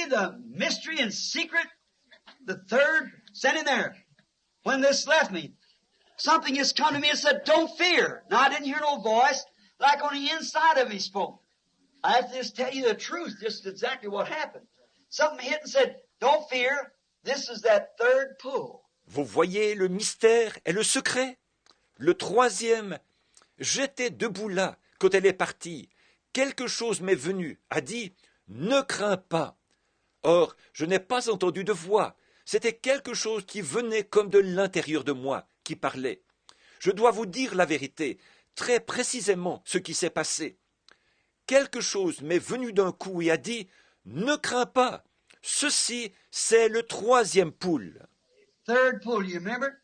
you the mystery and secret? The third, sitting there. When this left me, something has come to me and said, don't fear. Now, I didn't hear no voice, like on the inside of me spoke. I have to just tell you the truth, just exactly what happened. Something hit and said, don't fear. This is that third pull. Vous voyez le mystère et le secret? Le troisième, j'étais debout là quand elle est partie. Quelque chose m'est venu, a dit, ne crains pas. Or, je n'ai pas entendu de voix. C'était quelque chose qui venait comme de l'intérieur de moi, qui parlait. Je dois vous dire la vérité, très précisément ce qui s'est passé. Quelque chose m'est venu d'un coup et a dit, ne crains pas. Ceci, c'est le troisième pull. Third pull, you remember?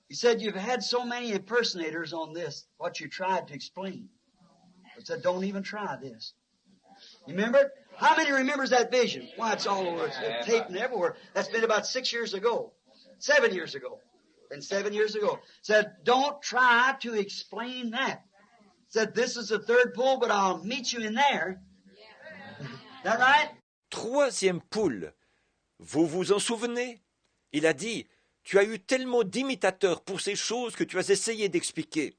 He said, you've had so many impersonators on this, what you tried to explain. He said, don't even try this. You remember? How many remembers that vision? Why, it's all over. It's taped and everywhere. That's been about 6 years ago. 7 years ago. Been 7 years ago. Said, don't try to explain that. Said, this is the third pull, but I'll meet you in there. Is that right? Troisième pull. Vous vous en souvenez? Il a dit, tu as eu tellement d'imitateurs pour ces choses que tu as essayé d'expliquer.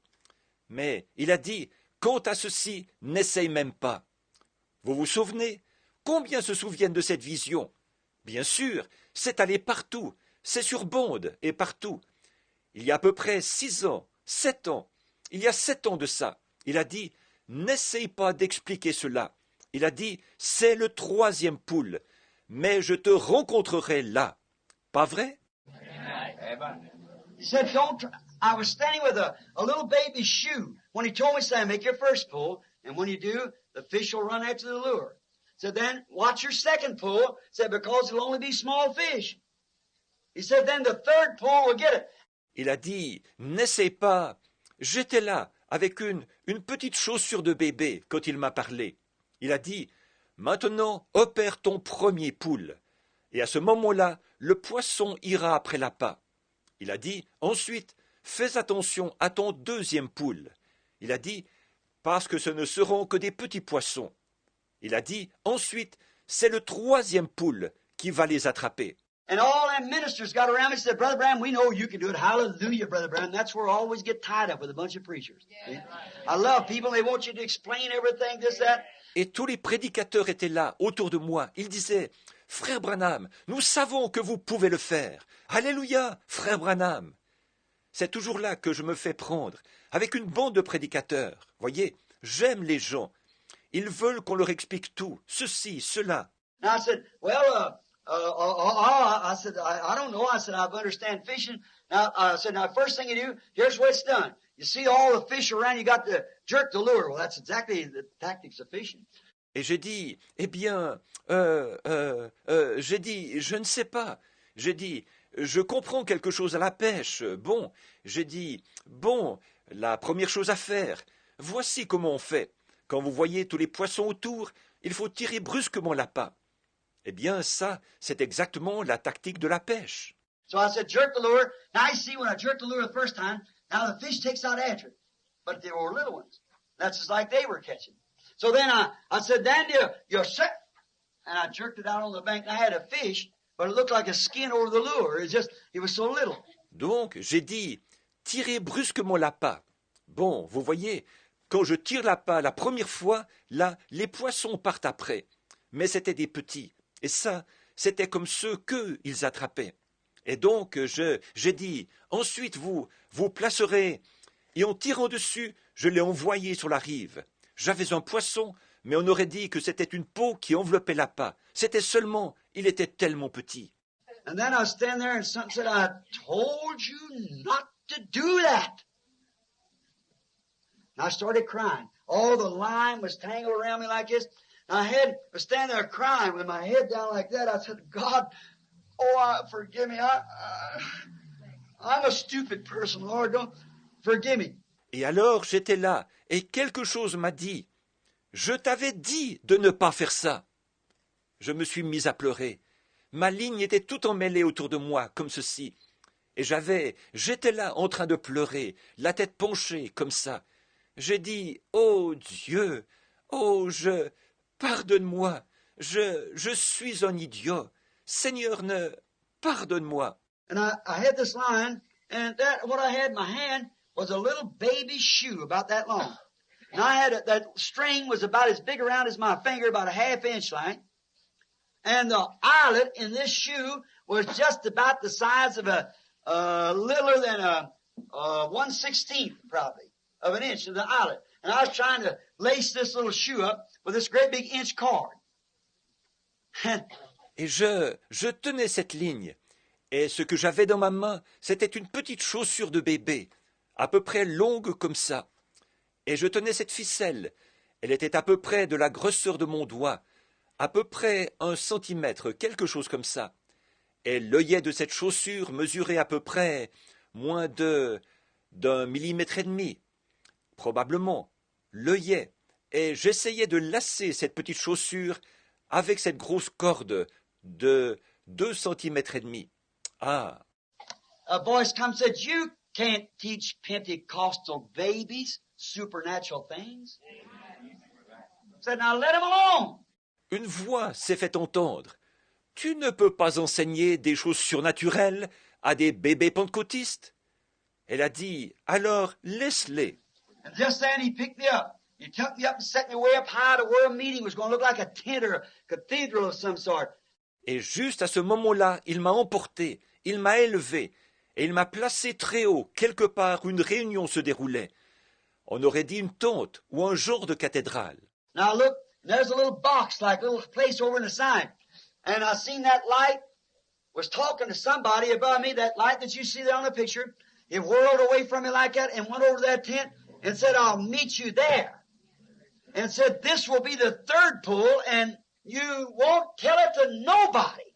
Mais il a dit, quant à ceci, n'essaye même pas. Vous vous souvenez? Combien se souviennent de cette vision? Bien sûr, c'est allé partout, c'est sur Bond et partout. Il y a à peu près 6 ans, 7 ans, il y a 7 ans de ça, il a dit, n'essaye pas d'expliquer cela. Il a dit, c'est le troisième pull, mais je te rencontrerai là. Pas vrai? He said, I was standing with a little baby shoe. When he told me, say, make your first pull, and when you do, the fish will run after the lure. Said, then watch your second pull. Said, because it'll only be small fish. He said, then the third pull will get it. Il a dit, n'essaie pas. J'étais là, avec une petite chaussure de bébé, quand il m'a parlé. Il a dit, maintenant, opère ton premier pull. Et à ce moment-là, le poisson ira après l'appât. Il a dit, ensuite, fais attention à ton deuxième pull. Il a dit, parce que ce ne seront que des petits poissons. Il a dit, ensuite, c'est le troisième pull qui va les attraper. And all them ministers got around me and said, Brother Branham, we know you can do it. Hallelujah, Brother Branham. That's where I always get tied up with a bunch of preachers. See? I love people. They want you to explain everything, this, that. Et tous les prédicateurs étaient là, autour de moi. Ils disaient, Frère Branham, nous savons que vous pouvez le faire. Alléluia, Frère Branham. C'est toujours là que je me fais prendre, avec une bande de prédicateurs. Voyez, j'aime les gens. Ils veulent qu'on leur explique tout, ceci, cela. Now I said, well, I said, I don't know. I said, I understand fishing. Now, I said, now, first thing you do, here's what it's done. You see all the fish around, you got to jerk the lure. Well, that's exactly the tactics of fishing. Et j'ai dit, eh bien, j'ai dit, je ne sais pas. J'ai dit, je comprends quelque chose à la pêche. Bon, j'ai dit, bon, la première chose à faire, voici comment on fait. Quand vous voyez tous les poissons autour, il faut tirer brusquement l'appât. Eh bien, ça, c'est exactement la tactique de la pêche. So I said, jerk the lure. Now you see, when I jerked the lure the first time, now the fish takes out after it. But they were little ones. That's just like they were catching. So then I said, then you're set. And I jerked it out on the bank. I had a fish, but it looked like a skin over the lure. It was so little. Donc, j'ai dit, tirez brusquement l'appât. Bon, vous voyez, quand je tire l'appât la première fois, là, les poissons partent après. Mais c'étaient des petits. Et ça, c'était comme ceux qu'ils attrapaient. Et donc, j'ai dit, ensuite vous placerez. Et en tirant dessus, je l'ai envoyé sur la rive. J'avais un poisson, mais on aurait dit que c'était une peau qui enveloppait l'appât. C'était seulement, il était tellement petit. And then I was standing there and something said, I told you not to do that. And I started crying. All the line was tangled around me like this. And I was standing there crying with my head down like that. I said, God, forgive me. I'm a stupid person, Lord. Don't forgive me. Et alors j'étais là, et quelque chose m'a dit, je t'avais dit de ne pas faire ça. Je me suis mis à pleurer. Ma ligne était tout emmêlée autour de moi, comme ceci. Et j'étais là en train de pleurer, la tête penchée, comme ça. J'ai dit, oh Dieu, pardonne-moi, je suis un idiot. Seigneur, pardonne-moi. And I had this line, and what I had in my hand was a little baby shoe about that long. And I had that string was about as big around as my finger, about a half-inch length. And the eyelet in this shoe was just about the size of littler than a 1/16 probably of an inch of the eyelet. And I was trying to lace this little shoe up with this great big inch cord. Et je tenais cette ligne. Et ce que j'avais dans ma main, c'était une petite chaussure de bébé, à peu près longue comme ça. Et je tenais cette ficelle. Elle était à peu près de la grosseur de mon doigt, à peu près 1 centimètre, quelque chose comme ça. Et l'œillet de cette chaussure mesurait à peu près moins d'1,5 millimètre, probablement, l'œillet. Et j'essayais de lasser cette petite chaussure avec cette grosse corde de 2,5 centimètres. Ah! A voice comes and said, "You can't teach Pentecostal babies supernatural things." I said, "Now let them alone." Une voix s'est fait entendre. Tu ne peux pas enseigner des choses surnaturelles à des bébés pentecôtistes. Elle a dit, alors laisse-les. And just then he picked me up. He took me up and set me way up high to where a meeting was going to look like a tent or a cathedral of some sort. Et juste à ce moment-là, il m'a emporté, il m'a élevé, et il m'a placé très haut, quelque part où une réunion se déroulait. On aurait dit une tente ou un genre de cathédrale. Now look, there's a little box, like a little place over in the side. And I seen that light was talking to somebody above me, that light that you see there on the picture. It whirled away from me like that and went over to that tent and said, "I'll meet you there." And said, "This will be the third pull and you won't tell it to nobody."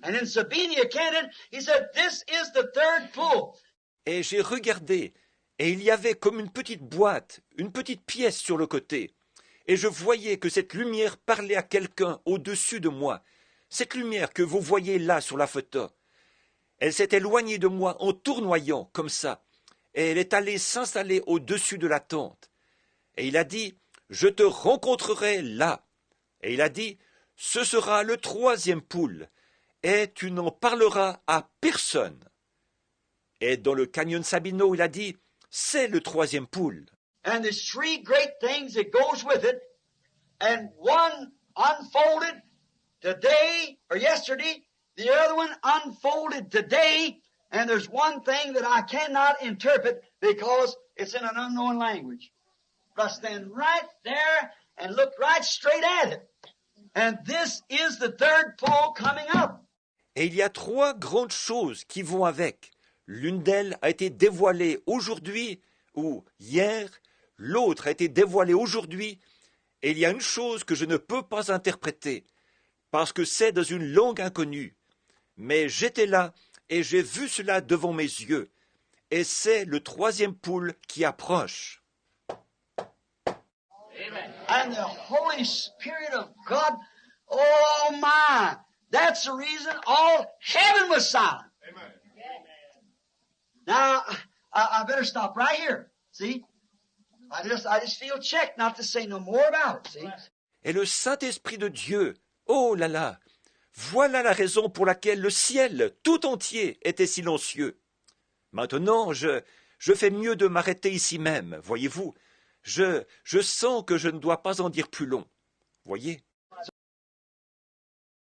And in Sabina, Canaan, he said, "This is the third pull." Et j'ai regardé, et il y avait comme une petite boîte, une petite pièce sur le côté. Et je voyais que cette lumière parlait à quelqu'un au-dessus de moi. Cette lumière que vous voyez là sur la photo. Elle s'est éloignée de moi en tournoyant, comme ça. Et elle est allée s'installer au-dessus de la tente. Et il a dit, je te rencontrerai là. Et il a dit, ce sera le 3e poule. Et tu n'en parleras à personne. Et dans le canyon Sabino, il a dit, c'est le 3e poule. And there's 3 great things that goes with it. And one unfolded today or yesterday. The other one unfolded today. And there's one thing that I cannot interpret because it's in an unknown language. But I stand right there and look right straight at it. And this is the third pull coming up. Et il y a 3 grandes choses qui vont avec. L'une d'elles a été dévoilée aujourd'hui ou hier. L'autre a été dévoilée aujourd'hui, et il y a une chose que je ne peux pas interpréter, parce que c'est dans une langue inconnue. Mais j'étais là, et j'ai vu cela devant mes yeux, et c'est le 3e poule qui approche. Amen. And the Holy Spirit of God, oh my, that's the reason all heaven was silent. Amen. Now, I better stop right here, see? I just feel checked not to say no more about it, see? Et le Saint-Esprit de Dieu, oh là là, voilà la raison pour laquelle le ciel tout entier était silencieux. Maintenant, je fais mieux de m'arrêter ici même, voyez-vous. Je sens que je ne dois pas en dire plus long, voyez.